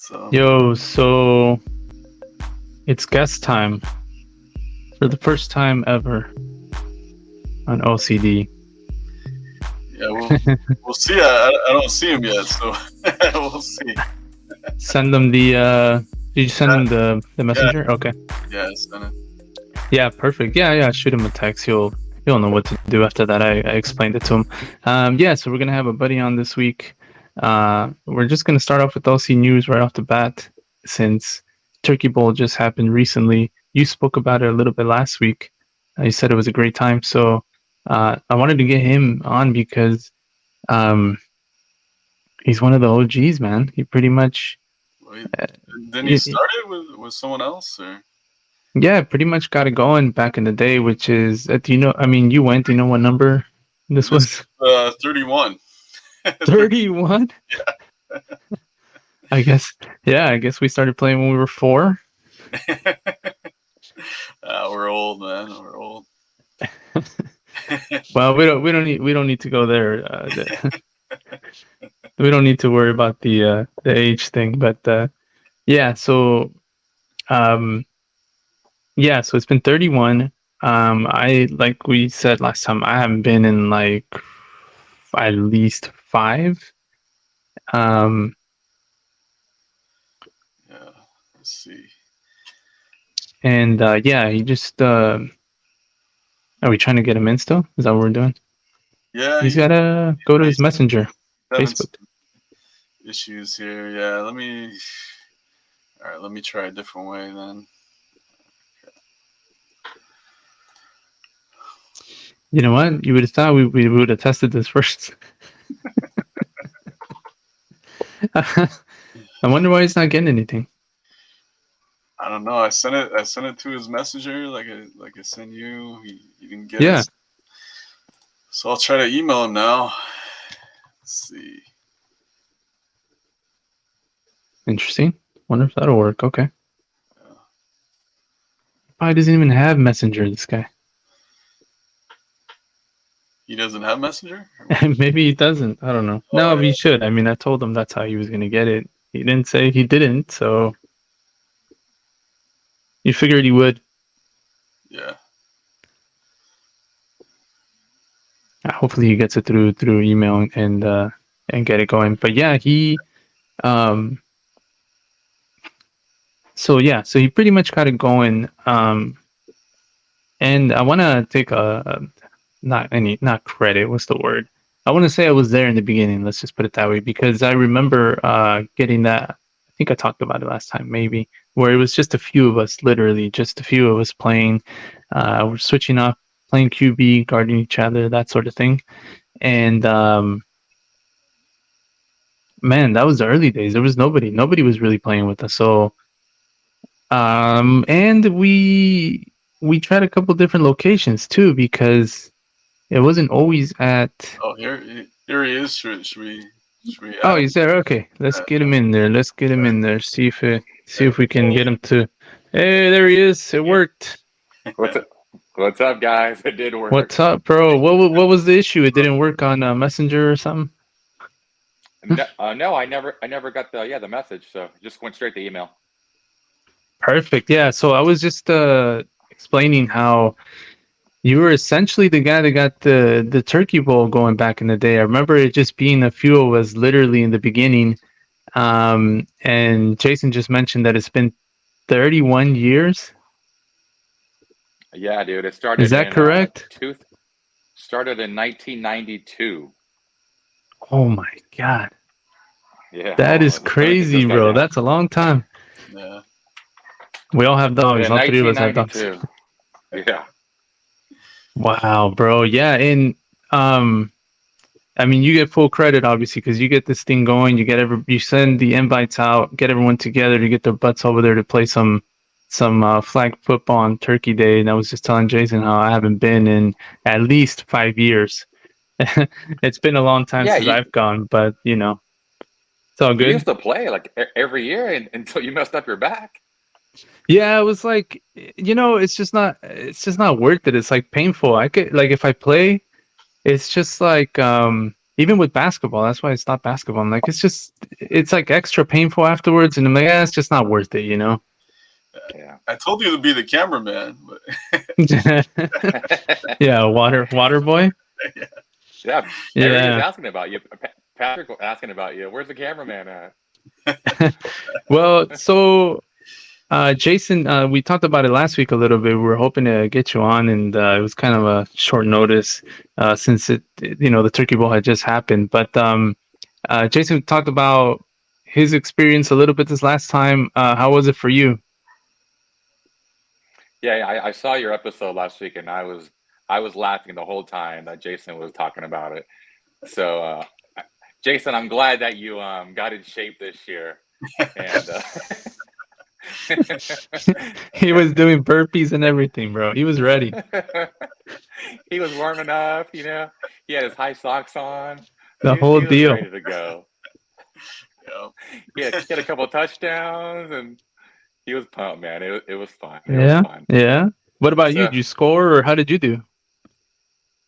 So Yo, so it's guest time for the first time ever on OCD. yeah, we'll see. I don't see him yet, so we'll see. Send them did you send him the Yeah, messenger? Okay. yeah, send it. Yeah, perfect. Yeah, shoot him a text. He'll know what to do after that. I explained it to him. Yeah, so we're gonna have a buddy on this week. We're just gonna start off with OC news right off the bat, since Turkey Bowl just happened recently. You spoke about it a little bit last week. You said it was a great time, so I wanted to get him on because um, he's one of the OGs, man. He pretty much, Wait, uh, didn't he y- start it with someone else or? yeah, pretty much got it going back in the day. Which is, do you know? I mean, you went. Do you know what number this This was? 31. 31. I guess. Yeah, I guess we started playing when we were 4. We're old, man. We're old. Well, we don't need to go there. We don't need to worry about the age thing. But yeah, so um, yeah, so it's been 31. I like we said last time, I haven't been in like at least 5. Um, Yeah, let's see. and yeah, he just are we trying to get him in still? Is that what we're doing? Yeah, He's gotta go to his he's messenger, having Facebook. some issues here. Yeah, let me. All right, let me try a different way then. You know what? You would have thought we would have tested this first. I wonder why he's not getting anything. I don't know. I sent it. I sent it to his messenger, like I sent you. He didn't get Yeah, it. So I'll try to email him now. Let's see. interesting. Wonder if that'll work. Okay. Yeah. Probably doesn't even have Messenger, this guy. He doesn't have messenger. Maybe he doesn't. I don't know. Oh No, he should. I mean, I told him that's how he was going to get it. He didn't say he didn't, so you figured he would. yeah. Hopefully he gets it through email and get it going. But yeah, um so he pretty much got it going. And I want to take not credit. What's the word? I want to say I was there in the beginning. Let's just put it that way, because I remember getting that. I think I talked about it last time, maybe, where it was just a few of us, literally just a few of us playing. We're switching off, playing QB, guarding each other, that sort of thing. And man, that was the early days. There was nobody. Nobody was really playing with us. So and we tried a couple different locations too, because it wasn't always at. Oh, here he is. Should we Oh, add him? he's there. Okay, let's get him in there. Let's get him in there. See if we can get him to. Hey, there he is. It worked. What's up? What's up, guys? It did work. What's up, bro? What was the issue? It didn't work on Messenger or something? No, I never got the message, so it just went straight to email. Perfect. Yeah. So I was just explaining how you were essentially the guy that got the Turkey Bowl going back in the day. I remember it just being a few of us, literally in the beginning. And Jason just mentioned that it's been 31 years. Yeah, dude. It started. Is that correct? Started in 1992. Oh my God. Yeah. That is Let me crazy, take this guy bro. down. That's a long time. Yeah. We all have dogs. Yeah, All 3 of us have dogs. 1992. Yeah. Wow, bro. Yeah, and I mean, you get full credit, obviously, because you get this thing going. You send the invites out, get everyone together to get their butts over there to play some flag football on Turkey Day. And I was just telling Jason how I haven't been in at least 5 years. It's been a long time Yeah, since I've gone, but it's all you good. used to play like every year until you messed up your back. Yeah, it was like, it's just not worth it. It's like painful. I could, like, if I play, it's just like even with basketball, that's why I stopped basketball. I'm like, it's like extra painful afterwards, and I'm like, it's just not worth it, you know. Yeah. I told you to be the cameraman, but Yeah, water boy. Yeah. Everybody's Yeah. asking about you. Patrick was asking about you. Where's the cameraman at? Well, so Jason, we talked about it last week a little bit. We were hoping to get you on, and it was kind of a short notice since the Turkey Bowl had just happened. But Jason talked about his experience a little bit this last time. How was it for you? Yeah, I saw your episode last week, and I was laughing the whole time that Jason was talking about it. So, Jason, I'm glad that you got in shape this year, and He was doing burpees and everything, bro. He was ready. he was warming up. He had his high socks on. The whole He was deal. ready to go. yeah. He had a couple of touchdowns, and he was pumped, man. It was fun. It was Yeah, fun. yeah. What about you? So, Did you score, or how did you do?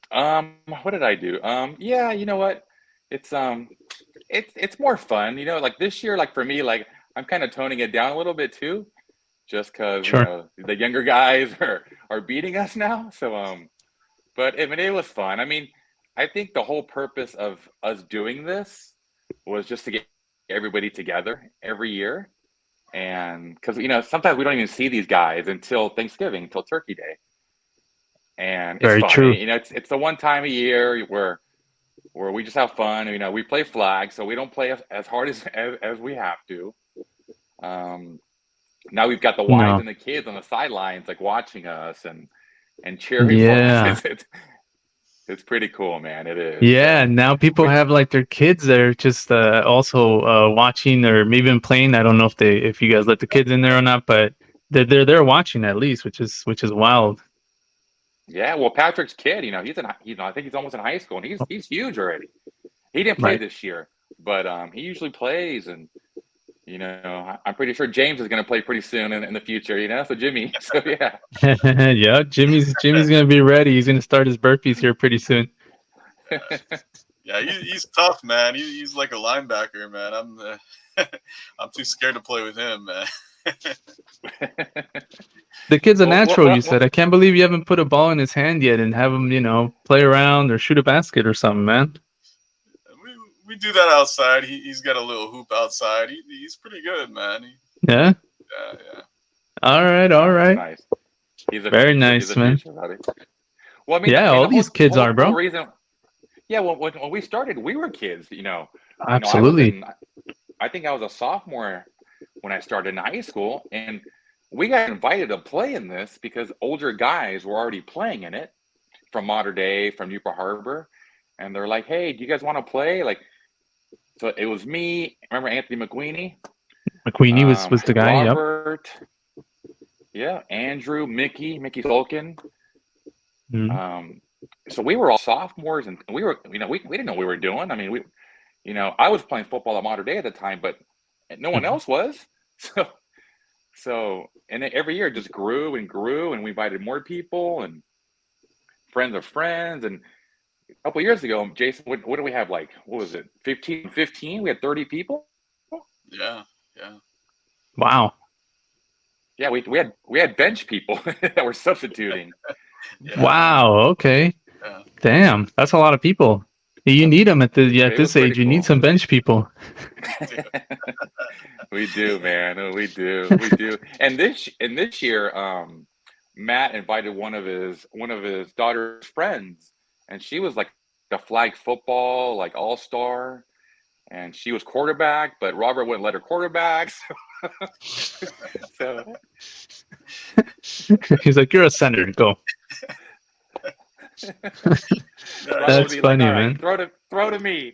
what did I do? Yeah, you know what? It's it's more fun, like this year, like for me, like I'm kind of toning it down a little bit too, just because Sure. the younger guys are beating us now. So but I mean, it was fun. I mean, I think the whole purpose of us doing this was just to get everybody together every year, and because sometimes we don't even see these guys until Thanksgiving, until Turkey Day, and it's Very fun. true. It's the one time a year where we just have fun. We play flag, so we don't play as hard as we have to. Um, Now we've got the wives No. and the kids on the sidelines, like watching us and cheering for us. Yeah. It's pretty cool, man. It is. Yeah, So now people we, have like their kids there just also watching or maybe even playing. I don't know if you guys let the kids in there or not, but they're watching at least, which is wild. yeah. Well, Patrick's kid, I think he's almost in high school, and he's huge already. He didn't play Right. this year, but he usually plays, and I'm pretty sure James is going to play pretty soon in the future. So Jimmy. So yeah. Yeah, Jimmy's gonna be ready. He's gonna start his burpees here pretty soon. Yeah, he's tough, man. He's like a linebacker, man. I'm too scared to play with him, man. The kid's a Well, natural, you said. I can't believe you haven't put a ball in his hand yet and have him, play around or shoot a basket or something, man. We do that outside. He's got a little hoop outside. He's pretty good, man. Yeah. Yeah. All right. Nice. He's a Very future. nice, He's a man. future, buddy. Well, I mean, Yeah, all these kids are, bro. whole reason. Yeah, well, when we started, we were kids. Absolutely. I think I was a sophomore when I started in high school, and we got invited to play in this because older guys were already playing in it from Mater Dei, from Newport Harbor, and they're like, "Hey, do you guys want to play?" Like, so it was me. Remember Anthony McQueenie? McQueenie was the guy. Robert. Yeah, Andrew, Mickey Solkin. Yep. So we were all sophomores, and we were, we didn't know what we were doing. I mean, I was playing football at Mater Dei at the time, but no one else was. And then every year it just grew and grew, and we invited more people and friends of friends. And a couple of years ago, Jason, what did we have? Like, what was it? 15? We had 30 people. Yeah. Wow. Yeah, we had bench people that were substituting. Yeah. Wow. Okay. Yeah. Damn, that's a lot of people. You need them at this age. You need cool. some bench people. We do, man. We do. And this year, Matt invited one of his daughter's friends, and she was like a flag football, like all-star, and she was quarterback, but Robert wouldn't let her quarterback. So He's like, "You're a center. Go." That's funny, man. Throw to me.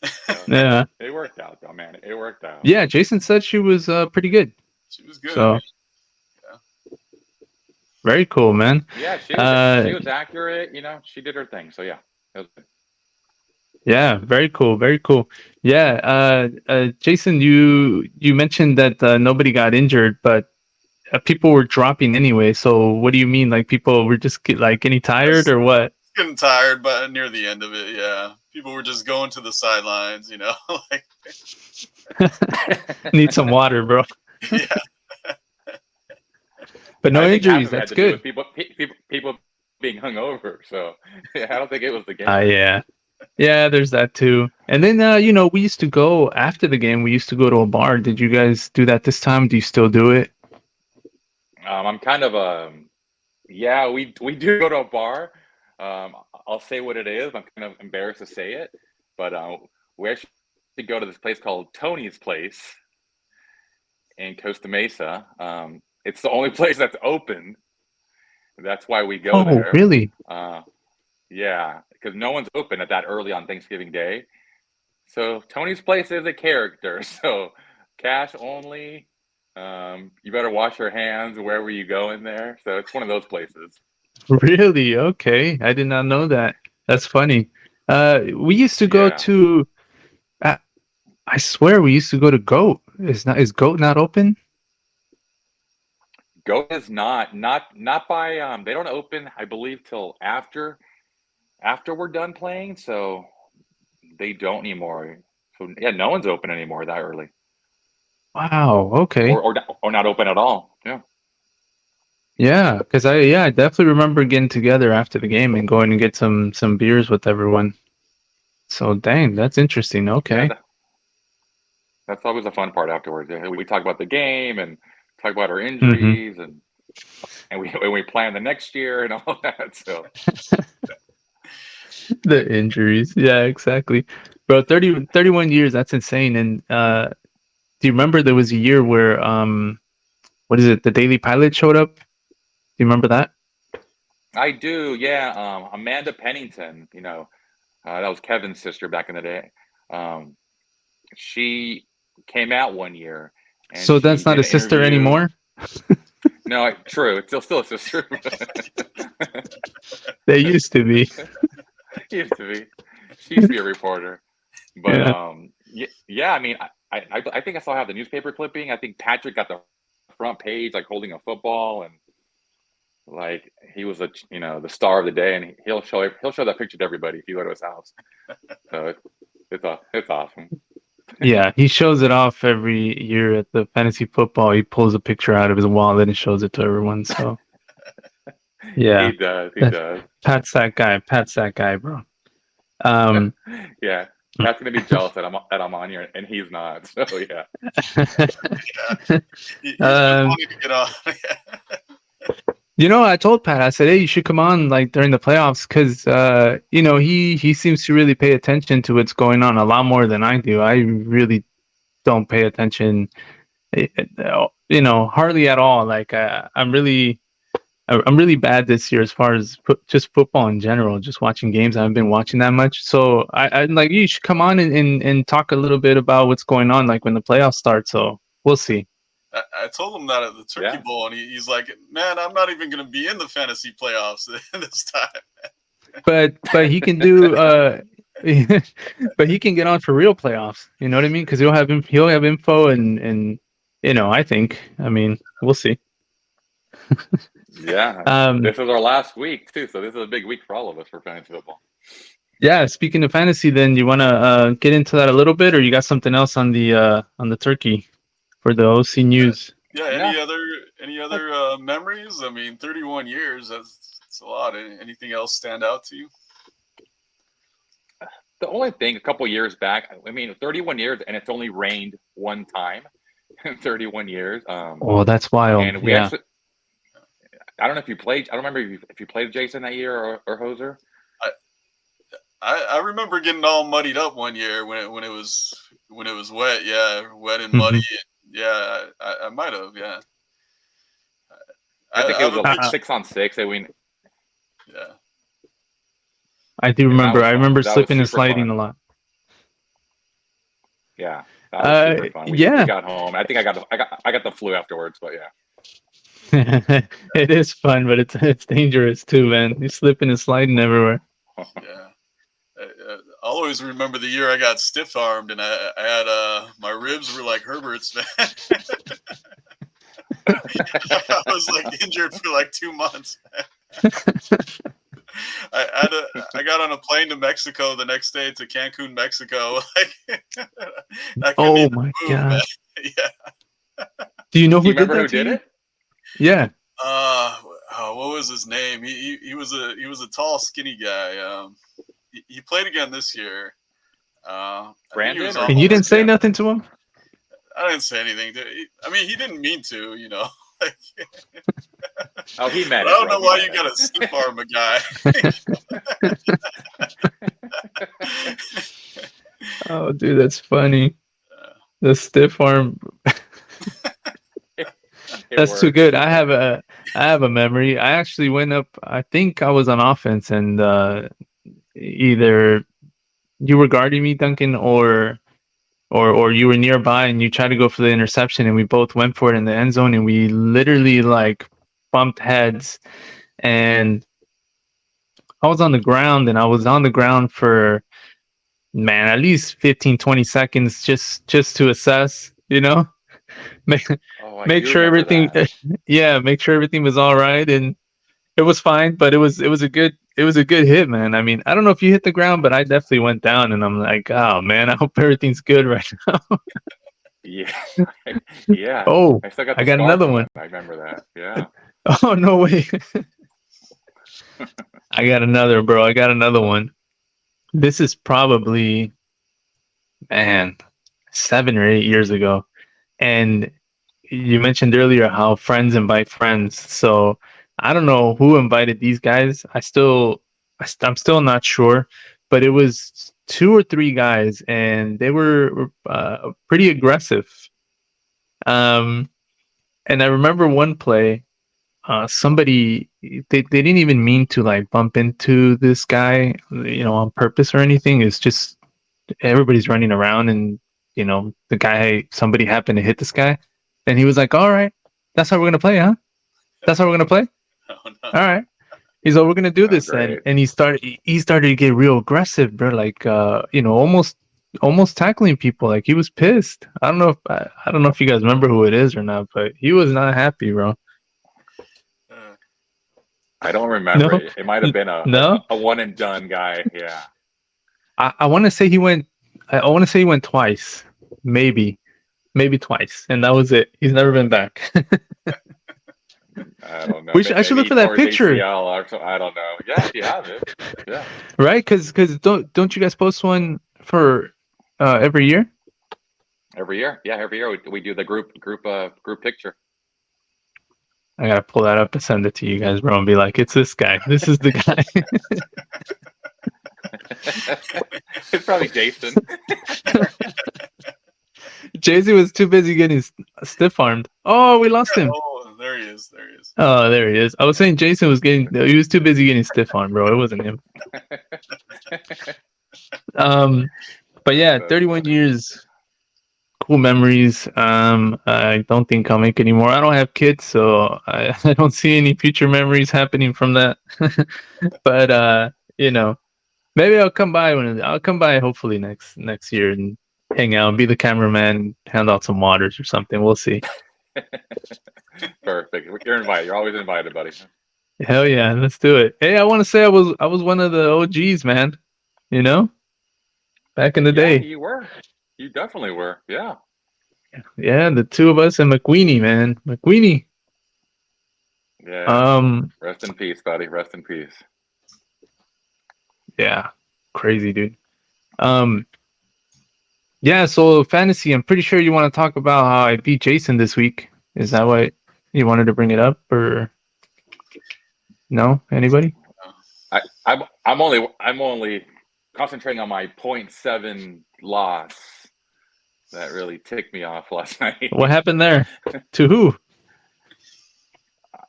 So, Yeah. it worked out, though, man. It worked out. Yeah, Jason said she was pretty good. She was good. So, very cool, man. Yeah, she was accurate. She did her thing. So yeah, that was good. Yeah, very cool, very cool. Yeah, Jason, you mentioned that nobody got injured, but people were dropping anyway. So what do you mean? Like people were just getting tired or what? Getting tired, but near the end of it, yeah, people were just going to the sidelines, like Need some water, bro. yeah. But no I think half injuries. of it had That's to do with good. people being hungover. So yeah, I don't think it was the game. Yeah. Yeah, there's that too. And then, we used to go after the game. We used to go to a bar. Did you guys do that this time? Do you still do it? I'm kind of yeah, we do go to a bar. I'll say what it is. I'm kind of embarrassed to say it, but we actually go to this place called Tony's Place in Costa Mesa. It's the only place that's open. That's why we go Oh, there. really? Yeah, because no one's open at that early on Thanksgiving Day. So Tony's Place is a character. So cash only. You better wash your hands wherever you go in there. So it's one of those places. Really? Okay. I did not know that. That's funny. We used to go Yeah. to I swear we used to go to Goat. Is Goat not open? Goat is not by they don't open, I believe, till after we're done playing, so they don't anymore. So yeah, no one's open anymore that early. Wow, okay. Or not open at all. Yeah. Yeah, because I definitely remember getting together after the game and going to get some beers with everyone. So dang, that's interesting. Yeah, Okay. that's always a fun part afterwards. Yeah, we talk about the game and talk about our Hmm. injuries and we plan the next year and all that. So The injuries. Yeah, exactly. Bro, 31 years, that's insane. And do you remember there was a year where what is it? The Daily Pilot showed up? Do you remember that? I do, yeah. Amanda Pennington, that was Kevin's sister back in the day. She came out one year and So she that's not did a an sister interview. anymore? No, true. It's still a sister. They used to be. Used to be. She used to be a reporter. But Yeah. yeah. I mean, I think I still have the newspaper clipping. I think Patrick got the front page, like holding a football, and like he was the star of the day, and he'll show that picture to everybody if you go to his house. So it's awesome. Yeah, he shows it off every year at the fantasy football. He pulls a picture out of his wallet and shows it to everyone. So yeah, He does. He does. Pat's that guy. Pat's that guy, bro. Um, Yeah, Pat's gonna be jealous that I'm on here and he's not. So yeah. Yeah. He's been wanting to get on. I told Pat, I said, hey, you should come on like during the playoffs because he seems to really pay attention to what's going on a lot more than I do. I really don't pay attention, hardly at all. Like I'm really bad this year as far as just football in general. Just watching games, I haven't been watching that much. So I like you should come on and talk a little bit about what's going on, like when the playoffs start. So we'll see. I told him that at the Turkey Bowl, and he's like, "Man, I'm not even going to be in the fantasy playoffs this time." But he can do but he can get on for real playoffs. You know what I mean? Because he'll have info and I mean we'll see. Yeah. This is our last week too, so this is a big week for all of us for fantasy football. Yeah. Speaking of fantasy, then you want to get into that a little bit, or you got something else on the turkey for the OC news? Yeah. Any other memories? I mean, 31 years. That's a lot. Anything else stand out to you? The only thing, a couple years back, I mean, 31 years, and it's only rained one time in 31 years. Oh, that's wild. And we actually, I don't know if you played. I don't remember if you played Jason that year or Hoser. I remember getting all muddied up one year when it was wet. Yeah, wet and muddy. Yeah, I might have. Yeah. I think it was a 6-on-6. I mean, yeah. I do remember. I remember slipping and sliding fun. a lot. Yeah, that was super fun. We got home. I think I got the flu afterwards, but yeah. It is fun, but it's dangerous too, man. You're slipping and sliding everywhere. Yeah. I'll always remember the year I got stiff armed and I had my ribs were like Herbert's, man. I was like injured for like 2 months. I got on a plane to Mexico the next day to Cancun, Mexico. Like, I couldn't Oh even my move, man. god. Yeah. Do you know Do who you did remember that who to did you? it? Yeah. What was his name? He was a tall, skinny guy. He played again this year. I think he was Brandon or And you almost. didn't Robert? say Yeah, nothing to him? I didn't say anything. I mean, he didn't mean to, you know. Like, Oh, he but meant I it, don't bro. know He why meant you got to stiff it. arm a guy. Oh, dude, that's funny. Uh, The stiff arm. It That's too works. good. I have a memory. I actually went up. I think I was on offense, and either you were guarding me, Duncan, or you were nearby, and you tried to go for the interception, and we both went for it in the end zone, and we literally like bumped heads, and I was on the ground, and I was on the ground for, man, at least 15, 20 seconds just to assess, make Oh, I make do sure remember everything that. yeah, make sure everything was all right, and it was fine, but it was a good hit, man. I mean, I don't know if you hit the ground, but I definitely went down, and I'm like, oh man, I hope everything's good right now. Yeah. Yeah. Oh, I still got I the got scar another from one. that. I remember that. Yeah. Oh no way. I got another, bro. I got another one. This is probably, man, 7 or 8 years ago. And you mentioned earlier how friends invite friends. So I don't know who invited these guys. I'm still not sure, but it was two or three guys, and they were pretty aggressive. Um, and I remember one play. Somebody, they didn't even mean to like bump into this guy, on purpose or anything. It's just everybody's running around, and somebody happened to hit this guy, and he was like, all right, that's how we're gonna play, huh? That's how we're gonna play. oh no. All right. He's like, we're gonna do Oh, this then. great. And he started to get real aggressive, bro, like almost tackling people. Like, he was pissed. I don't know if you guys remember who it is or not, but he was not happy, bro. Uh, I don't remember No. it. It might have been No. a one and done guy. Yeah. I want to say he went. I want to say he went twice, maybe twice, and that was it. He's never been back. I don't know. I should Maybe look he for that tore his picture, ACL or something. I don't know. Yeah, if you have it. Yeah. right? Because don't you guys post one for every year? Every year. Yeah, every year we do the group picture. I gotta pull that up and send it to you guys, bro, and be like, it's this guy. This is the guy. It's probably Jason. Jay-Z was too busy getting stiff armed. Oh, we lost him. oh, there he is. There he is. Oh, there he is. I was saying Jason he was too busy getting stiff armed, bro. It wasn't him. But yeah, That's 31 funny. years, cool memories. I don't think I'll make any more. I don't have kids, so I don't see any future memories happening from that. But maybe I'll come by hopefully next year and hang out, be the cameraman, and hand out some waters or something. We'll see. Perfect. You're invited. You're always invited, buddy. Hell yeah, let's do it. Hey, I want to say I was one of the OGs, man. You know, back in the Yeah, day. you were. You definitely were. Yeah. Yeah, the two of us and McQueenie, man. McQueenie. Yeah. Um, Rest in peace, buddy. Rest in peace. yeah, crazy dude. Um, yeah. So fantasy. I'm pretty sure you want to talk about how I beat Jason this week. Is that what you wanted to bring it up, or no? Anybody? I'm only concentrating on my .7 loss. That really ticked me off last night. What happened there? To who?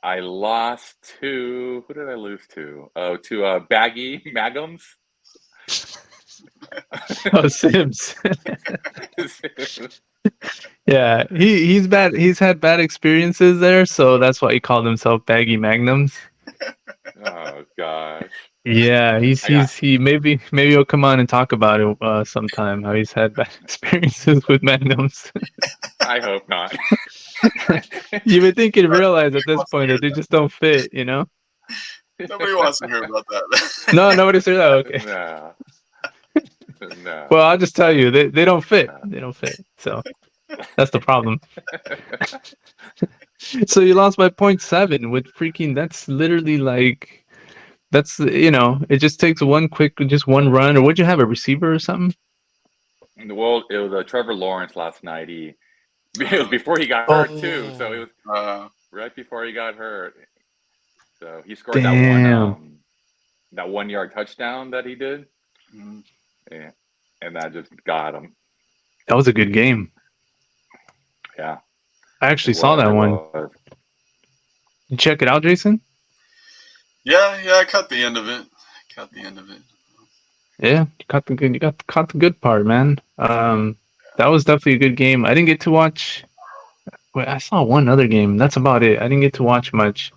I lost to who did I lose to? Oh, to Baggy Magums. Oh, Sims. Yeah, he's bad. He's had bad experiences there, so that's why he called himself Baggy Magnums. Oh gosh. Yeah, I got he maybe he'll come on and talk about it sometime. How he's had bad experiences with Magnums. I hope not. You would think he'd realize at He this wants to point hear that they just don't fit, you know? Nobody wants to hear about that. No, nobody said that. Okay. No. No. Well, I'll just tell you, they don't fit. They don't fit. So that's the problem. So you lost by 0.7 with freaking. That's literally like. That's it just takes just one run, or would you have a receiver or something? Well, it was Trevor Lawrence last night. It was before he got hurt too, so it was right before he got hurt. So he scored Damn. that 1 yard touchdown that he did, yeah, and that just got him. That was a good game. Yeah, I actually saw that one. You check it out, Jason? Yeah, I caught the end of it. Yeah, you caught the good part, man. That was definitely a good game. I didn't get to watch. Wait, I saw one other game. That's about it. I didn't get to watch much.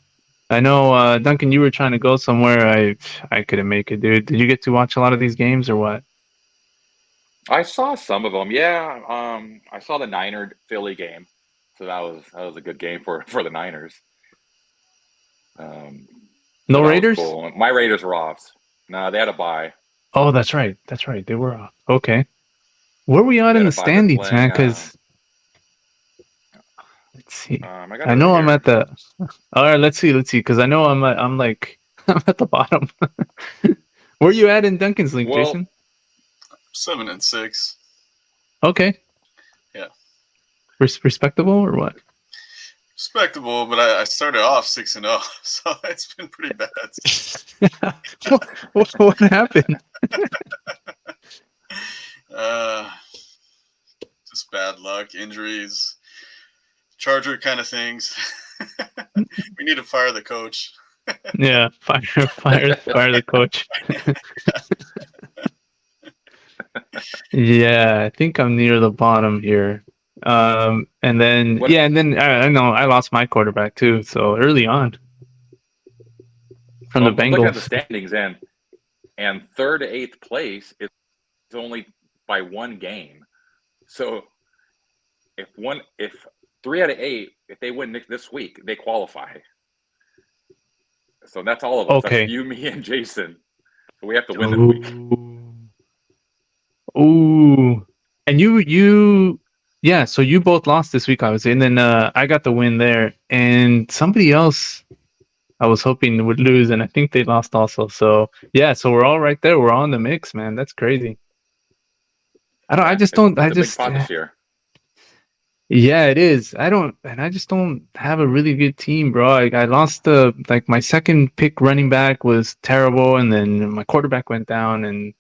I know, Duncan, you were trying to go somewhere. I couldn't make it, dude. Did you get to watch a lot of these games or what? I saw some of them. Yeah, I saw the Niner Philly game, so that was a good game for the Niners. No Raiders? Cool. My Raiders were off. No, they had a bye. Oh, that's right. They were off. Okay. Where are we at in the standings, man? Because let's see. I know I'm at the. All right, let's see. Because I know I'm like I'm at the bottom. Where are you at in Duncan's league, Jason? 7-6. Okay. Yeah. Respectable or what? Respectable, but I started off 6-0, so it's been pretty bad. What happened? Just bad luck, injuries, Charger kind of things. We need to fire the coach. Yeah, fire the coach. Yeah, I think I'm near the bottom here. And then I know I lost my quarterback too. So early on from the Bengals. Look at the standings, and third to eighth place is only by one game. So if 3 out of 8, if they win this week, they qualify. So that's all of us. Okay. That's you, me, and Jason. So we have to win this week. Ooh. And you yeah, so you both lost this week, obviously, and then I got the win there, and somebody else I was hoping would lose, and I think they lost also. So yeah, so we're all right there. We're all in the mix, man. That's crazy. I just don't big pot this year. Yeah, it is. I just don't have a really good team, bro. I lost my second pick running back was terrible, and then my quarterback went down, and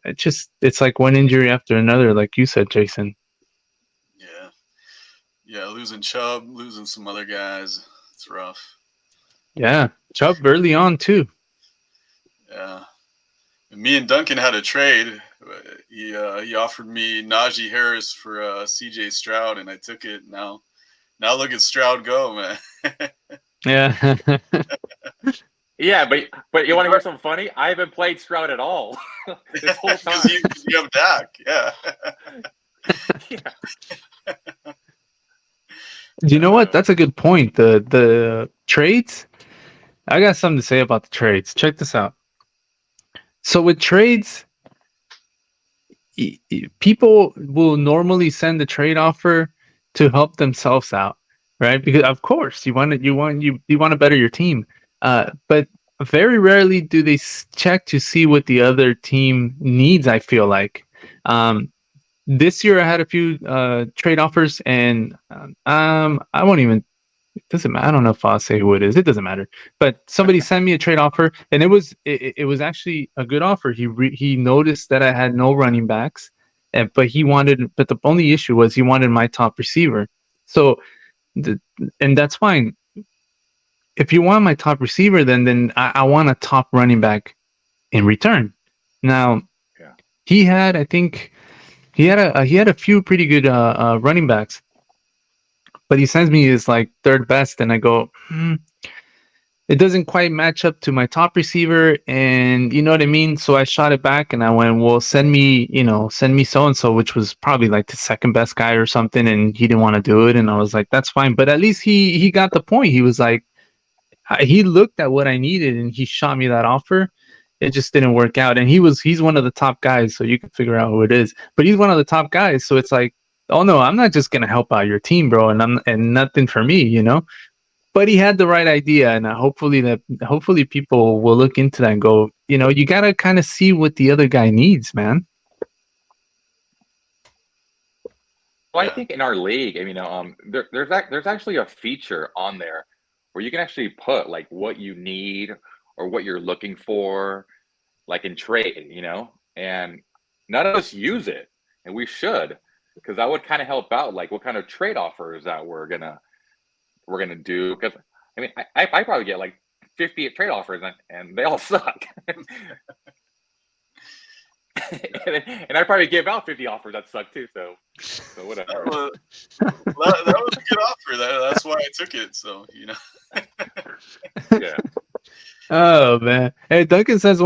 it's like one injury after another, like you said, Jason. Yeah, losing Chubb, losing some other guys. It's rough. Yeah, Chubb early on too. Yeah. Me and Duncan had a trade. He offered me Najee Harris for CJ Stroud, and I took it. Now look at Stroud go, man. Yeah. Yeah, but you want to hear something funny? I haven't played Stroud at all this whole time. Because you have Dak, yeah. Yeah. Do you know what? That's a good point. The trades. I got something to say about the trades. Check this out. So with trades, people will normally send a trade offer to help themselves out, right? Because of course you want to better your team, but very rarely do they check to see what the other team needs. I feel like this year I had a few trade offers, and I won't even. It doesn't matter. I don't know if I'll say who it is. It doesn't matter. But somebody sent me a trade offer, and it was actually a good offer. He noticed that I had no running backs, but the only issue was he wanted my top receiver. So, and that's fine. If you want my top receiver, then I want a top running back in return. Now, he had, I think, he had a few pretty good running backs. But he sends me his like third best, and I go, it doesn't quite match up to my top receiver, and you know what I mean. So I shot it back, and I went, well, send me so and so, which was probably like the second best guy or something, and he didn't want to do it, and I was like, that's fine. But at least he got the point. He was like, he looked at what I needed and he shot me that offer. It just didn't work out. And he's one of the top guys, so you can figure out who it is. But he's one of the top guys, so it's like, oh no, I'm not just gonna help out your team, bro, and nothing for me, you know. But he had the right idea, and hopefully people will look into that and go, you know, you gotta kind of see what the other guy needs, man. Well, I think in our league, I mean, there's actually a feature on there where you can actually put like what you need or what you're looking for, like in trade, you know, and none of us use it, and we should, because that would kind of help out, like what kind of trade offers that we're gonna do. Because I mean, I probably get like 50 trade offers, and they all suck. and I probably give out 50 offers that suck too. So whatever. That was a good offer. That's why I took it. So you know. Yeah. Oh man, hey, Duncan says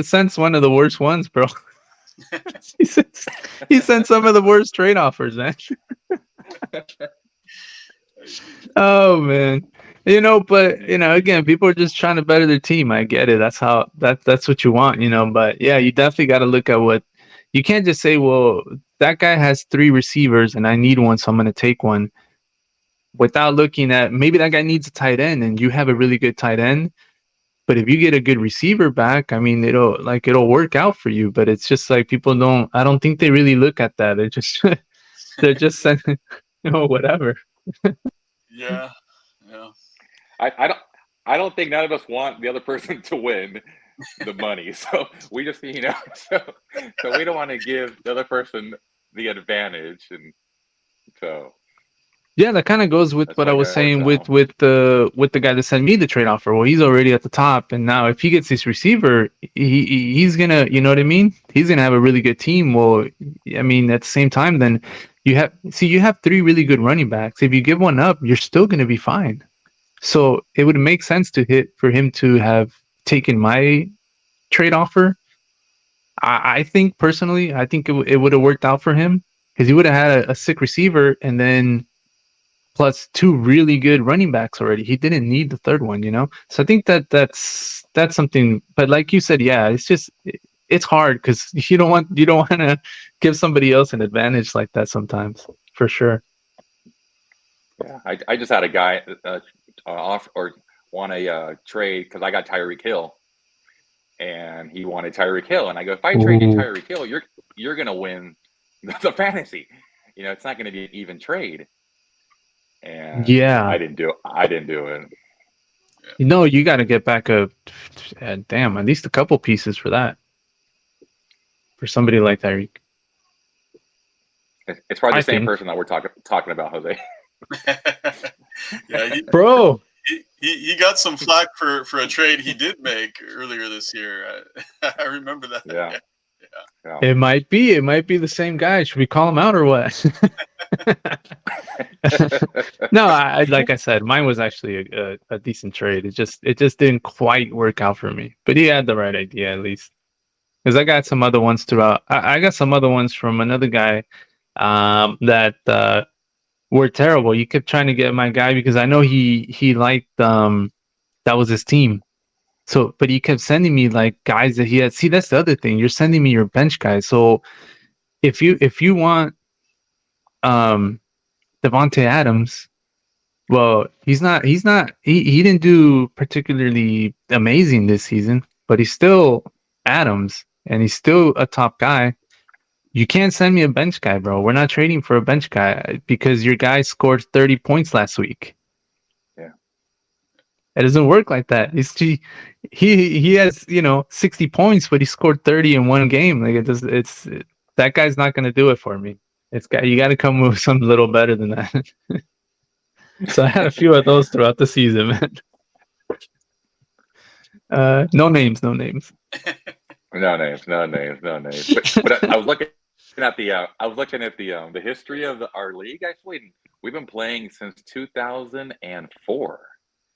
sent one of the worst ones, bro. he sent some of the worst trade offers, man. Oh man, you know, but you know, again, people are just trying to better their team. I get it. That's what you want, you know. But yeah, you definitely got to look at what you can't just say, well, that guy has 3 receivers and I need one, so I'm going to take one, without looking at maybe that guy needs a tight end and you have a really good tight end. But if you get a good receiver back, I mean, it'll work out for you. But it's just like I don't think they really look at that. They're just saying, you know, whatever. Yeah. I don't think none of us want the other person to win the money. So we just, you know, so we don't want to give the other person the advantage, and so Yeah, that kind of goes with that's what why I it was works saying out. with the guy that sent me the trade offer. Well, he's already at the top, and now if he gets this receiver, he's gonna, you know what I mean? He's gonna have a really good team. Well, I mean, at the same time, then you have 3 really good running backs. If you give one up, you're still gonna be fine. So it would make sense for him to have taken my trade offer. I think personally, I think it would have worked out for him because he would have had a sick receiver and then plus 2 really good running backs already. He didn't need the third one, you know. So I think that's something. But like you said, yeah, it's hard because you don't want to give somebody else an advantage like that sometimes, for sure. Yeah, I just had a guy off or want a trade because I got Tyreek Hill, and he wanted Tyreek Hill, and I go, if I trade you Ooh. Tyreek Hill, you're gonna win the fantasy. You know, it's not gonna be an even trade. And Yeah, I didn't do it. you know, you got to get back damn, at least a couple pieces for that, for somebody like Tyreek. It's probably I the same think, person that we're talking about, Jose. Yeah. bro. He got some flack for a trade he did make earlier this year. I remember that. Yeah. It might be the same guy. Should we call him out or what? No, like I said, mine was actually a decent trade. It just didn't quite work out for me. But he had the right idea at least. Because I got some other ones throughout. I got some other ones from another guy that were terrible. You kept trying to get my guy because I know he liked that was his team. So, but he kept sending me like guys that he had. See, that's the other thing. You're sending me your bench guys. So if you want Devontae Adams, well, he didn't do particularly amazing this season, but he's still Adams and he's still a top guy. You can't send me a bench guy, bro. We're not trading for a bench guy because your guy scored 30 points last week. Yeah. It doesn't work like that. He has, you know, 60 points, but he scored 30 in one game. Like that guy's not going to do it for me. You got to come with something a little better than that. So I had a few of those throughout the season, man. No names. No names. But I was looking at the history of our league. Actually, we've been playing since 2004.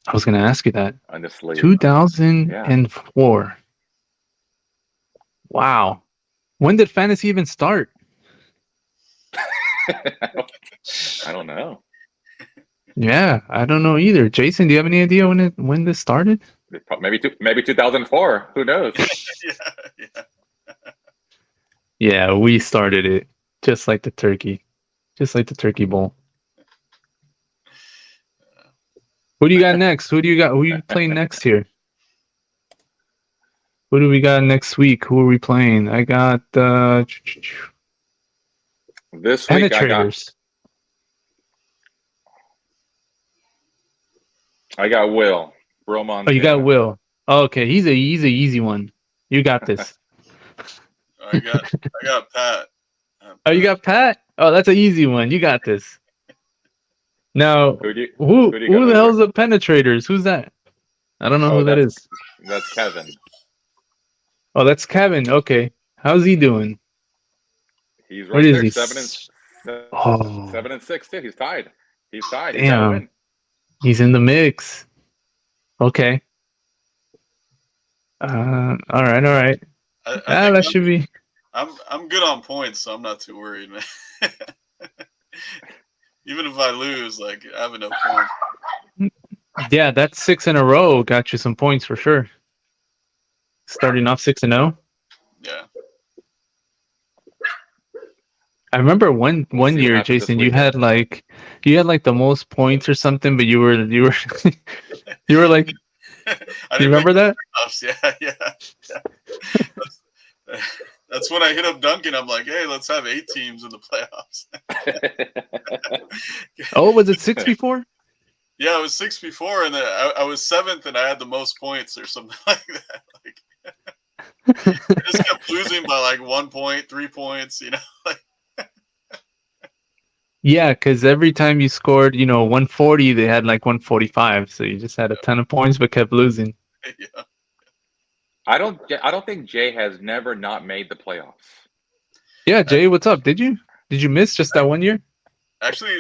I was going to ask you that. On this league. 2004. Yeah. Wow. When did fantasy even start? I don't know. Yeah, I don't know either. Jason, do you have any idea when this started? Maybe 2004. Who knows? Yeah. Yeah, we started it just like the turkey bowl. Who do you got next? Who are you playing next here? Who do we got next week? Who are we playing? I got This week Penetrators. I got Will Oh, you got Montana. Will. Oh, okay, he's a easy one. You got this. I got Pat. Oh, you got Pat? Oh, that's an easy one. You got this. Now, Who do you got, who the Hoser? hell's the Penetrators? Who's that? I don't know Oh, who that is. that's Kevin. Oh, that's Kevin. Okay. How's he doing? He's What right is there, he? 7-6 too. He's tied. He's tied. He's got to Damn. win. He's in the mix. Okay. All right. I think That should be. I'm good on points, so I'm not too worried, man. Even if I lose, like I have enough points. Yeah, that's 6 in a row. Got you some points for sure. Starting off 6-0. Yeah. I remember one We'll see what year, happens this Jason, you weekend. had like the most points or something, but you were you were like, I you didn't make remember that? playoffs. Yeah. That's when I hit up Duncan. I'm like, hey, let's have 8 teams in the playoffs. Oh, was it 6 before? Yeah, it was 6 before, and then I was 7th, and I had the most points or something like that. Like, I just kept losing by like 1 point, 3 points. Like, Yeah, because every time you scored, 140, they had like 145, so you just had a ton of points but kept losing. yeah. I don't think Jay has never not made the playoffs. Yeah, Jay, what's up? Did you miss just that one year? Actually,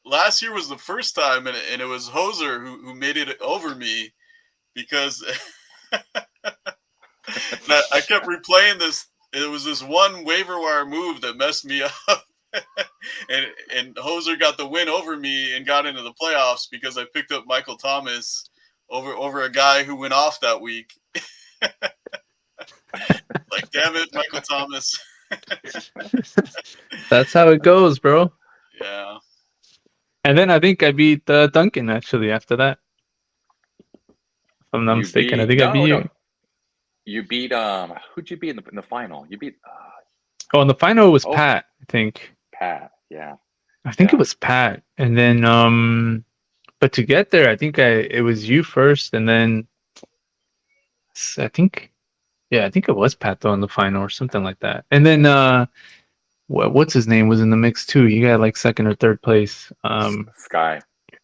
last year was the first time, and it was Hoser who made it over me because I kept replaying this. It was this one waiver wire move that messed me up. and Hoser got the win over me and got into the playoffs because I picked up Michael Thomas over a guy who went off that week. Like, damn it, Michael Thomas. That's how it goes, bro. Yeah. And then I think I beat Duncan actually after that. If I'm not mistaken, I think I beat you. You beat who'd you beat in the final? You beat Oh, and the final was Pat, I think. Pat, yeah. I think it was Pat. And then but to get there, I think it was you first, and then I think it was Pat though in the final or something like that. And then what's his name was in the mix too. He got like second or third place.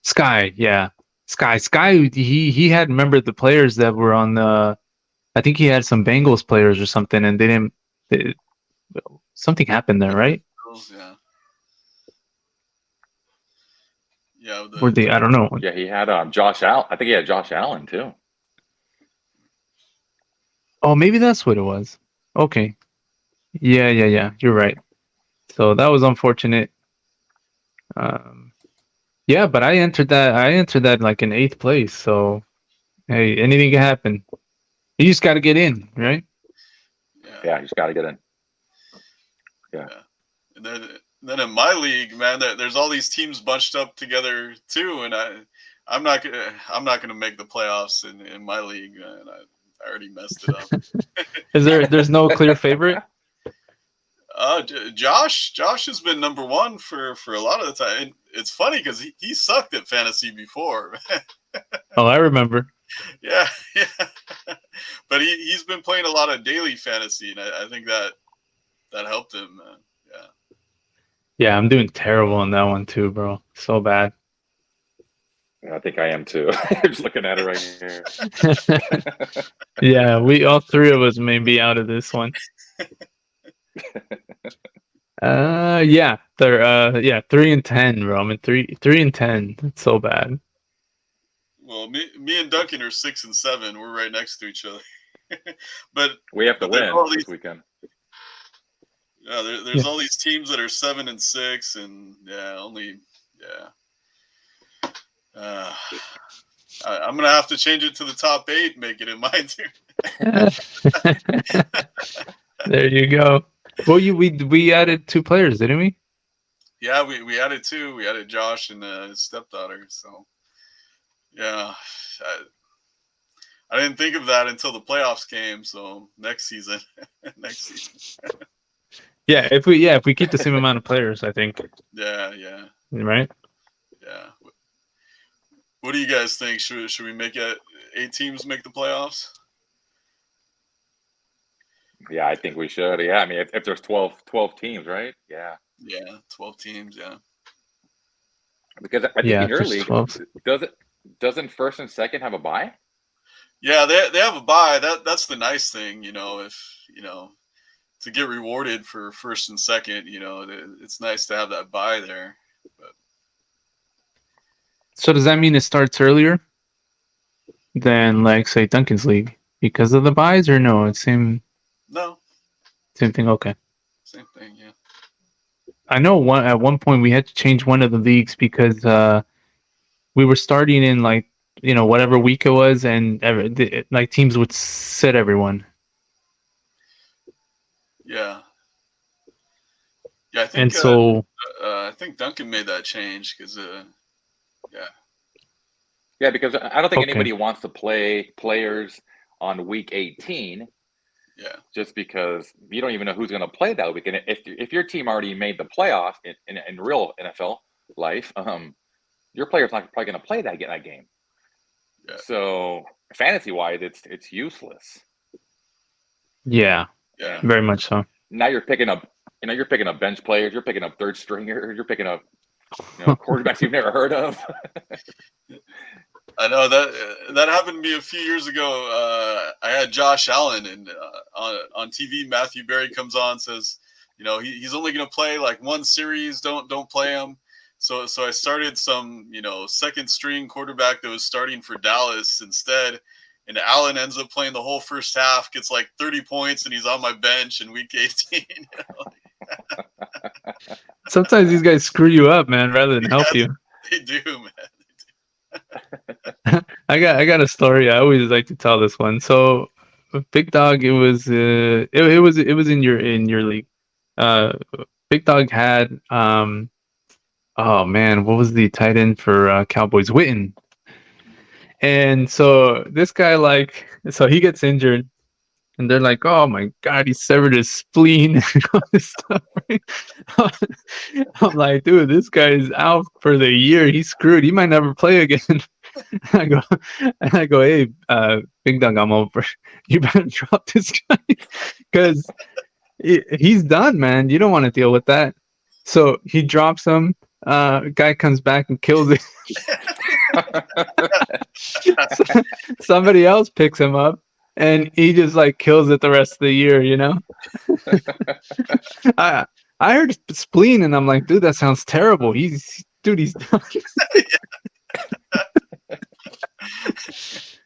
Sky, yeah. Sky, he had remembered the players that were on the. I think he had some Bengals players or something, and something happened there, right? Yeah. Yeah. Or I don't know. Yeah, he had Josh Allen. I think he had Josh Allen too. Oh, maybe that's what it was. Okay. Yeah. You're right. So that was unfortunate. Yeah, but I entered that like in 8th place. So hey, anything can happen. You just got to get in, right? Yeah, you just got to get in. Yeah. And then in my league, man, there's all these teams bunched up together too, and I'm not gonna make the playoffs in my league, and I already messed it up. There's no clear favorite? Josh has been number 1 for a lot of the time. And it's funny because he sucked at fantasy before. Oh, I remember. Yeah. But he's been playing a lot of daily fantasy, and I think that helped him, man. Yeah. Yeah, I'm doing terrible on that one too, bro. So bad. I think I am too. Just looking at it right here. Yeah, all 3 of us may be out of this one. Yeah, they're 3-10, bro. I'm in 3-10. It's so bad. Well, me and Duncan are 6 and 7. We're right next to each other. But we have to win this weekend. Yeah, there's all these teams that are 7 and 6, and yeah. Uh, I'm gonna have to change it to the top 8, make it in mine too. There you go. Well, we added 2 players, didn't we? Yeah, we added 2. We added Josh and his stepdaughter. So yeah, I didn't think of that until the playoffs came. So next season, next season. Yeah, if we keep the same amount of players, I think. Yeah, Right. yeah. What do you guys think? Should we make it 8 teams make the playoffs? Yeah, I think we should. Yeah, I mean, if there's 12 teams, right? Yeah. Yeah, 12 teams. Yeah. Because I think Yeah, in your there's league, 12. doesn't first and second have a bye? Yeah, they have a bye. That's the nice thing, if to get rewarded for first and second, it's nice to have that bye there. But So does that mean it starts earlier than, like, say, Duncan's league because of the buys, or no? It's same no, thing. Okay. same thing. Yeah. I know at one point we had to change one of the leagues because we were starting in, like, whatever week it was, and like teams would sit everyone. Yeah. Yeah, And so I think Duncan made that change because yeah. Yeah, because I don't think Okay. anybody wants to play players on week 18 Yeah. just because you don't even know who's going to play that week. And if your team already made the playoff in real NFL life, your player's not probably going to play that game. Yeah. So fantasy wise, it's useless. Yeah, Yeah. very much so. Now you're picking up bench players, you're picking up third stringers, you're picking up quarterbacks you've never heard of. I know that happened to me a few years ago. I had Josh Allen, and on TV, Matthew Berry comes on, says, he's only going to play like one series. Don't play him. So I started some second string quarterback that was starting for Dallas instead, and Allen ends up playing the whole first half, gets like 30 points, and he's on my bench in week 18. Sometimes these guys screw you up, man, rather than help you. They do, man. I got a story. I always like to tell this one. So, Big Dog, it was in your league. Big Dog had oh man, what was the tight end for Cowboys? Witten. And so this guy, like, so he gets injured, and they're like, "Oh my God, he severed his spleen," and all this stuff. Right? I'm like, dude, this guy's out for the year. He's screwed. He might never play again. I go, hey, Big Dog, I'm over. You better drop this guy because he's done, man. You don't want to deal with that. So he drops him. Guy comes back and kills it. Somebody else picks him up, and he just like kills it the rest of the year. I heard spleen, and I'm like, dude, that sounds terrible. He's done.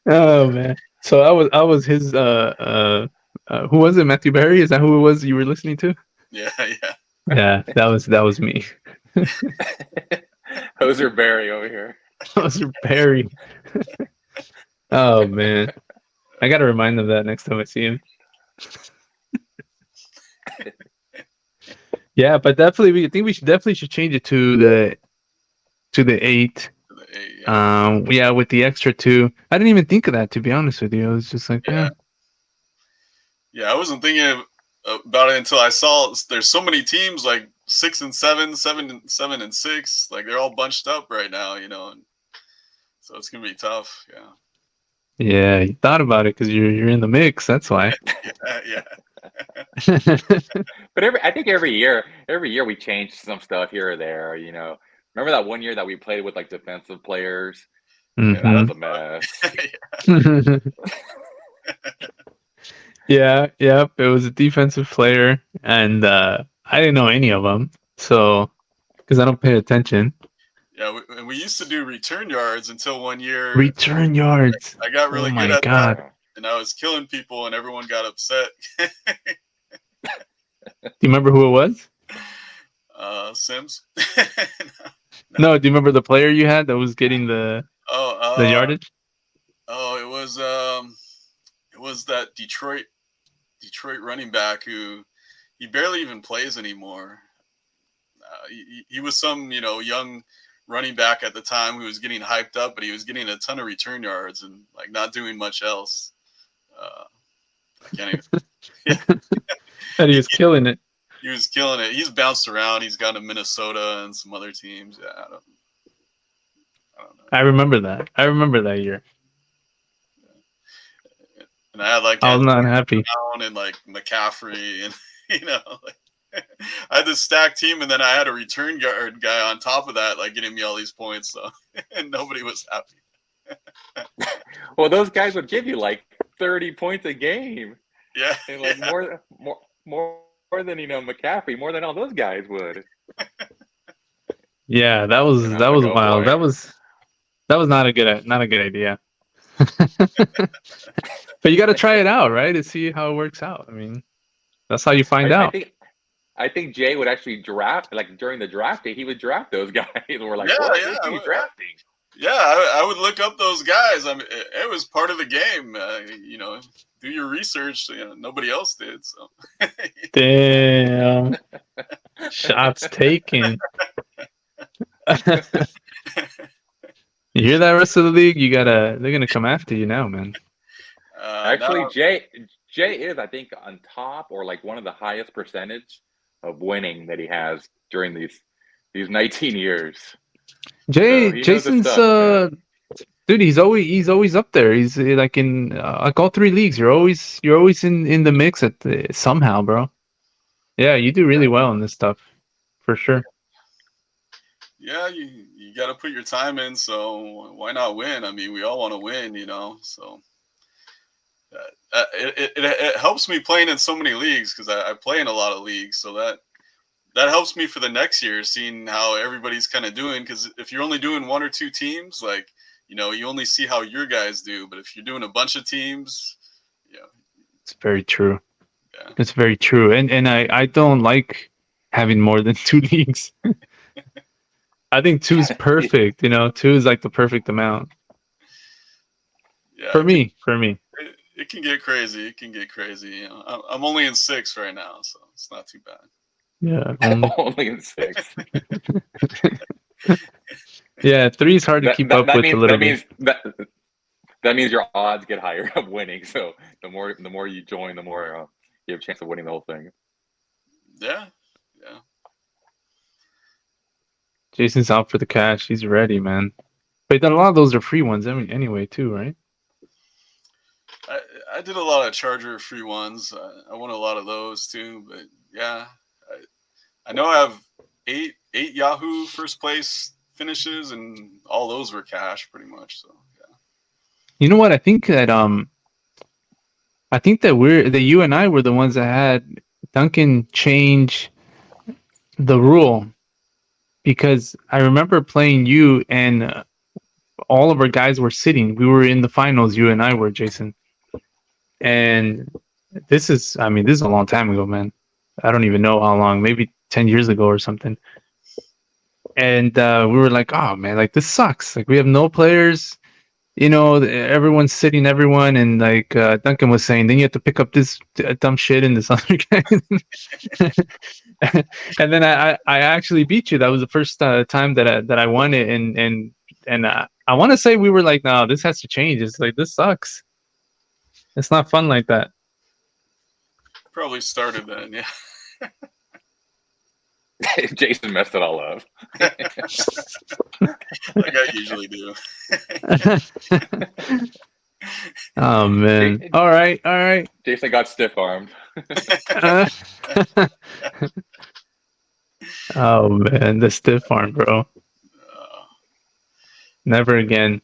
Oh man. So I was his who was it? Matthew Berry? Is that who it was you were listening to? Yeah. Yeah, that was me. Hoser Barry over here. Hoser Barry. Oh man. I gotta remind them of that next time I see him. Yeah, but definitely I think we should change it to the 8. Yeah, with the extra 2. I didn't even think of that, to be honest with you. I was just like, yeah. Yeah, I wasn't thinking about it until I saw there's so many teams, like 6 and 7, 7 and 6. Like they're all bunched up right now, and so it's gonna be tough. Yeah. Yeah, you thought about it because you're in the mix. That's why. Yeah. But I think every year we change some stuff here or there. Remember that one year that we played with like defensive players? Mm-hmm. That was a mess. Yeah, it was a defensive player, and I didn't know any of them, so because I don't pay attention. Yeah, we used to do return yards until one year. Return yards. I got really good at that, and I was killing people, and everyone got upset. Do you remember who it was? Sims. No, do you remember the player you had that was getting the Oh, yardage? oh, it was that Detroit running back who he barely even plays anymore. He was some young running back at the time who was getting hyped up, but he was getting a ton of return yards and like not doing much else. I can't even. And he he, was killing it. he was killing it. He's bounced around. He's gone to Minnesota and some other teams. Yeah, I don't know. I remember that. I remember that year. And I had like I was Antonio not happy. Brown and like McCaffrey and like I had this stacked team, and then I had a return guard guy on top of that, like getting me all these points. So and nobody was happy. Well, those guys would give you like 30 points a game, Yeah, and like more than McCaffrey, more than all those guys would. Yeah, that And was I was like, oh wild. boy. That was not a good idea. But you got to try it out, right, to see how it works out. I mean, that's how you find I out. think Jay would actually draft, like during the draft day, he would draft those guys. We're like, yeah, what? yeah. Who's he drafting? Yeah, I would look up those guys. I mean, it was part of the game. Do your research. Nobody else did. So. Damn. Shots taken. You hear that, rest of the league? They're gonna come after you now, man. Actually, No, Jay is, I think, on top or like one of the highest percentage of winning that he has during these 19 years. So he knows his Jason's stuff, dude, he's always up there. He's like in like all three leagues. You're always in the mix at somehow, bro. Yeah, you do really well in this stuff, for sure. yeah, you got to put your time in. So why not win? I mean, we all want to win, So it helps me playing in so many leagues because I play in a lot of leagues. So that helps me for the next year, seeing how everybody's kind of doing. Because if you're only doing one or two teams, like you only see how your guys do. But if you're doing a bunch of teams, It's very true. Yeah. It's very true. And I don't like having more than two leagues. I think two is perfect. Two is like the perfect amount. Yeah, For me. it can get crazy. It can get crazy. I'm only in 6 right now, so it's not too bad. Yeah, only in 6. Yeah, 3 is hard to keep up with a little bit. That means your odds get higher of winning. So the more you join, the more you have a chance of winning the whole thing. Yeah. Jason's out for the cash. He's ready, man. But then a lot of those are free ones anyway, too, right? I did a lot of Charger free ones. I won a lot of those too. But yeah, I know I have eight Yahoo first place finishes, and all those were cash pretty much. So yeah. You know what? I think that you and I were the ones that had Duncan change the rule, because I remember playing you and all of our guys were sitting. We were in the finals. You and I were, Jason. And this is a long time ago, man. I don't even know how long, maybe 10 years ago or something. And we were like, oh man, like this sucks. Like we have no players, everyone's sitting everyone. And like Duncan was saying, then you have to pick up this dumb shit in this other guy. And then I actually beat you. That was the first time that I won it. And I want to say we were like, no, this has to change. It's like, this sucks. It's not fun like that. Probably started then, yeah. Jason messed it all up. Like I usually do. Oh man! All right. Jason got stiff armed. Oh man, the stiff arm, bro. Never again.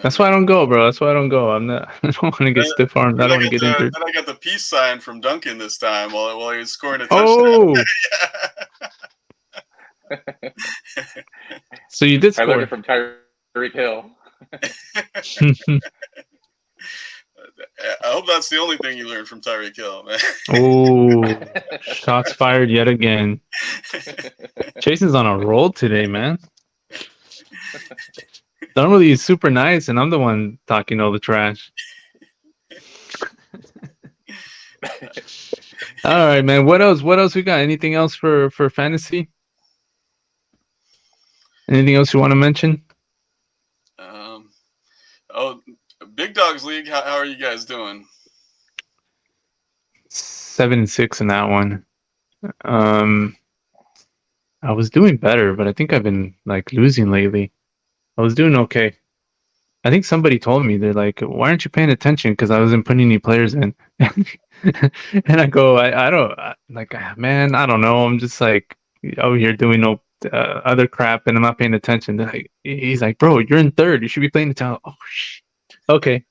That's why I don't go, bro. That's why I don't go. I don't want to get stiff armed. I don't want to get injured. Then I got the peace sign from Duncan this time while he was scoring a Oh. touchdown. So you did score. I learned it from Tyreek Hill. I hope that's the only thing you learned from Tyreek Hill, man. Oh, shots fired yet again. Jason's on a roll today, man. Normally he's super nice, and I'm the one talking all the trash. All right, man. What else? What else we got? Anything else for fantasy? Anything else you want to mention? Oh, Big Dogs League. How are you guys doing? 7-6 in that one. I was doing better, but I think I've been like losing lately. I was doing okay. I think somebody told me, they're like, "Why aren't you paying attention?" Because I wasn't putting any players in. And I go, I don't like, man, I don't know. I'm just like over here doing no other crap, and I'm not paying attention. He's like, "Bro, you're in third. You should be playing the town." Oh, okay,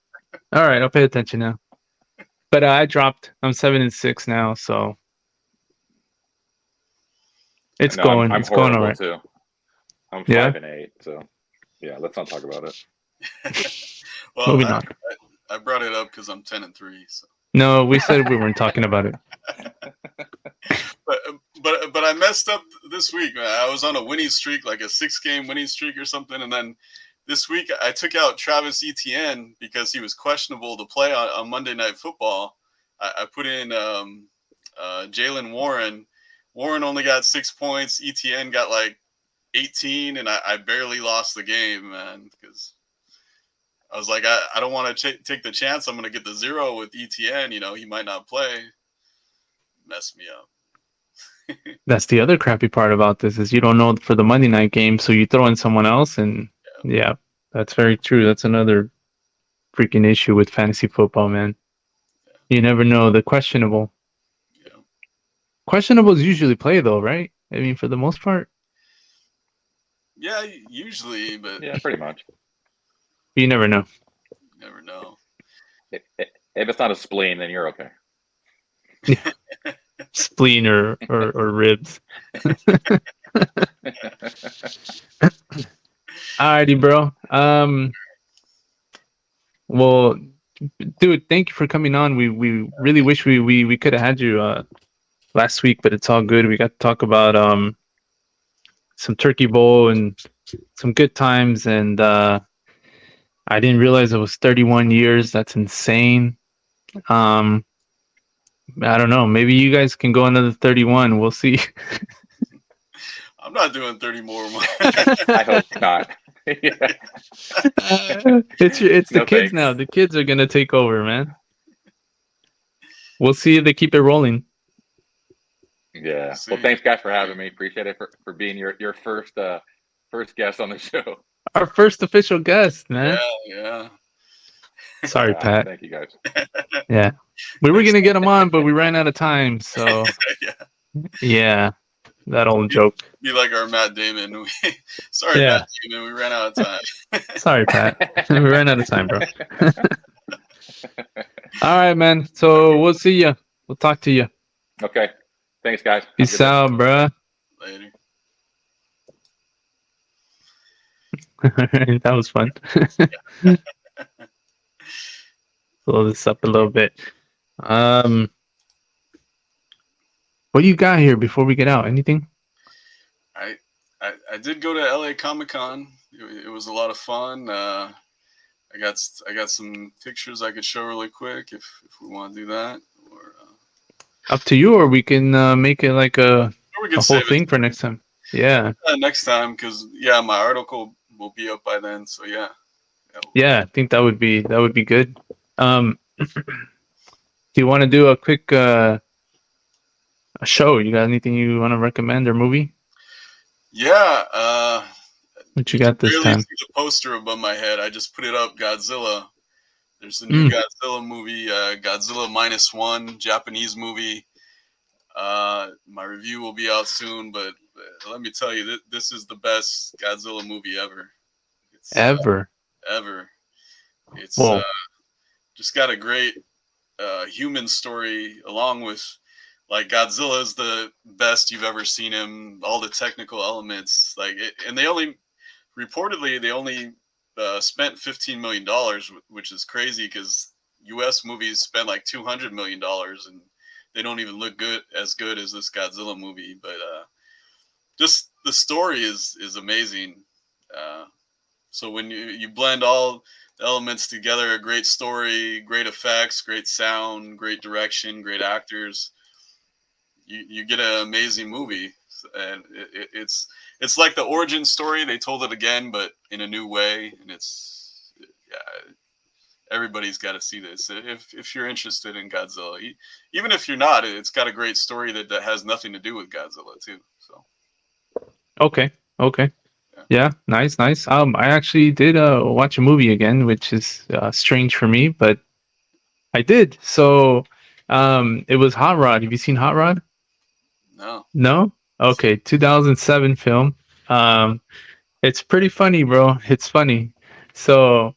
all right, I'll pay attention now. But I dropped. I'm 7-6 now, so it's No, going. I'm It's going all horrible right. too. I'm Yeah, 5-8, so yeah, let's not talk about it. Well, moving on. I brought it up because I'm 10-3. So. No, we said we weren't talking about it. But I messed up this week. I was on a winning streak, like a 6-game winning streak or something, and then this week I took out Travis Etienne because he was questionable to play on Monday Night Football. I put in Jalen Warren. Warren only got 6 points. Etienne got like 18, and I barely lost the game, man, because I was like, I don't want to take the chance I'm going to get the 0 with ETN. He might not play. Mess me up. That's the other crappy part about this is you don't know for the Monday night game, so you throw in someone else, and yeah, that's very true. That's another freaking issue with fantasy football, man. You never know. The questionable. Yeah. Questionables usually play though, right? I mean, for the most part. Yeah, usually, but Yeah, pretty much. You never know. Never know. If it's not a spleen, then you're okay. Spleen or ribs. Alrighty, bro. Well, dude, thank you for coming on. We really wish we could have had you last week, but it's all good. We got to talk about some turkey bowl and some good times, and I didn't realize it was 31 years. That's insane. I don't know. Maybe you guys can go another 31. We'll see. I'm not doing 30 more. I hope not. Yeah. It's No the kids thanks. now. The kids are gonna take over, man. We'll see if they keep it rolling. Yeah. See. Well, thanks guys for having me. Appreciate it for being your first guest on the show. Our first official guest, man. Yeah. Sorry, Yeah, Pat. thank you guys. Yeah, we were gonna get him on, but we ran out of time. So yeah, that old joke. Be like our Matt Damon. Sorry, Yeah. Matt Damon. We ran out of time. Sorry, Pat. We ran out of time, bro. All right, man. So we'll see you. We'll talk to you. Okay. Thanks, guys. Have a Peace good day. out, bro. Later. That was fun. Blow this up a little bit. What do you got here before we get out? Anything? I did go to LA Comic-Con. It was a lot of fun. I got some pictures I could show really quick if we want to do that. Or, up to you, or we can make it like a whole thing for next time. Yeah. Next time, because my article will be up by then. So yeah. Yeah, I think that would be good. Do you want to do a quick a show? You got anything you want to recommend or movie? Yeah. What you got this time? See the poster above my head. I just put it up. Godzilla. There's a new Godzilla movie. Godzilla -1 Japanese movie. My review will be out soon, but let me tell you, this is the best Godzilla movie ever. Ever. It's just got a great human story, along with like Godzilla is the best you've ever seen him. All the technical elements, and they only spent $15 million, which is crazy because U.S. movies spend like $200 million, and they don't even look as good as this Godzilla movie. But just the story is amazing. So when you blend all the elements together, a great story, great effects, great sound, great direction, great actors, you get an amazing movie. And it's like the origin story. They told it again, but in a new way, and it's yeah. Everybody's got to see this if you're interested in Godzilla. Even if you're not, it's got a great story that has nothing to do with Godzilla too. So Okay. Okay. yeah. Yeah. Nice. Nice. I actually did watch a movie again, which is strange for me, but I did. So, it was Hot Rod. Have you seen Hot Rod? No. No. Okay. 2007 film. Um, it's pretty funny, bro. It's funny. So,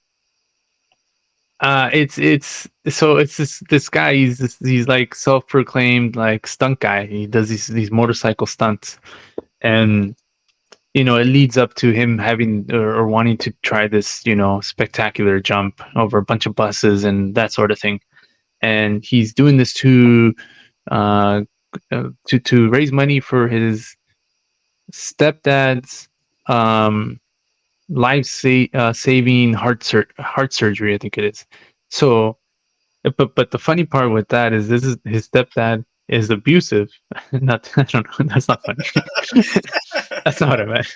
it's this guy. He's like self-proclaimed like stunt guy. He does these motorcycle stunts, and it leads up to him having or wanting to try this spectacular jump over a bunch of buses and that sort of thing. And he's doing this uh, to raise money for his stepdad's um saving heart surgery, I think it is. So, but the funny part with that is this is his stepdad is abusive. Not I don't know. That's not funny. That's not what I meant.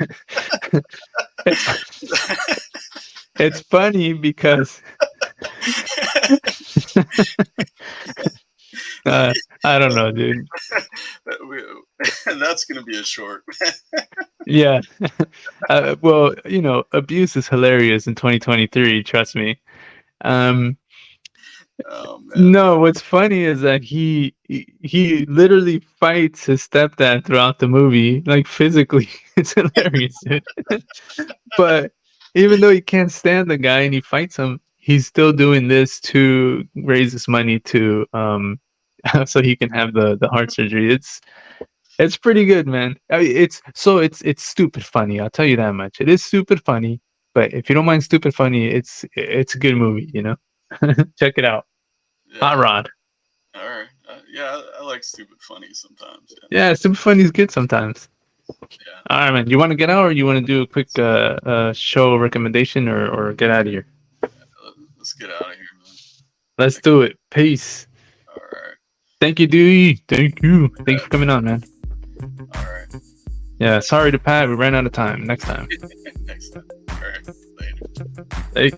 It's funny because I don't know, dude. That's gonna be a short. Yeah. Well, abuse is hilarious in 2023. Trust me. Um, Oh man. no, what's funny is that he literally fights his stepdad throughout the movie, like physically. It's hilarious, dude. But even though he can't stand the guy and he fights him, he's still doing this to raise his money to so he can have the heart surgery. It's pretty good, man. I mean, it's stupid funny. I'll tell you that much. It is stupid funny, but if you don't mind stupid funny, it's a good movie. Check it out. Yeah. Hot Rod. All right. Yeah, I like stupid funny sometimes. Yeah. Yeah, stupid funny is good sometimes. Yeah. All right, man. You want to get out, or you want to do a quick show recommendation, or get out of here? Let's get out of here, man. Let's do it. Peace. All right. Thank you, Dewey. Thank you. Thanks for coming on, man. All right. Yeah, sorry to Pat. We ran out of time. Next time. Next time. All right. Later. Hey.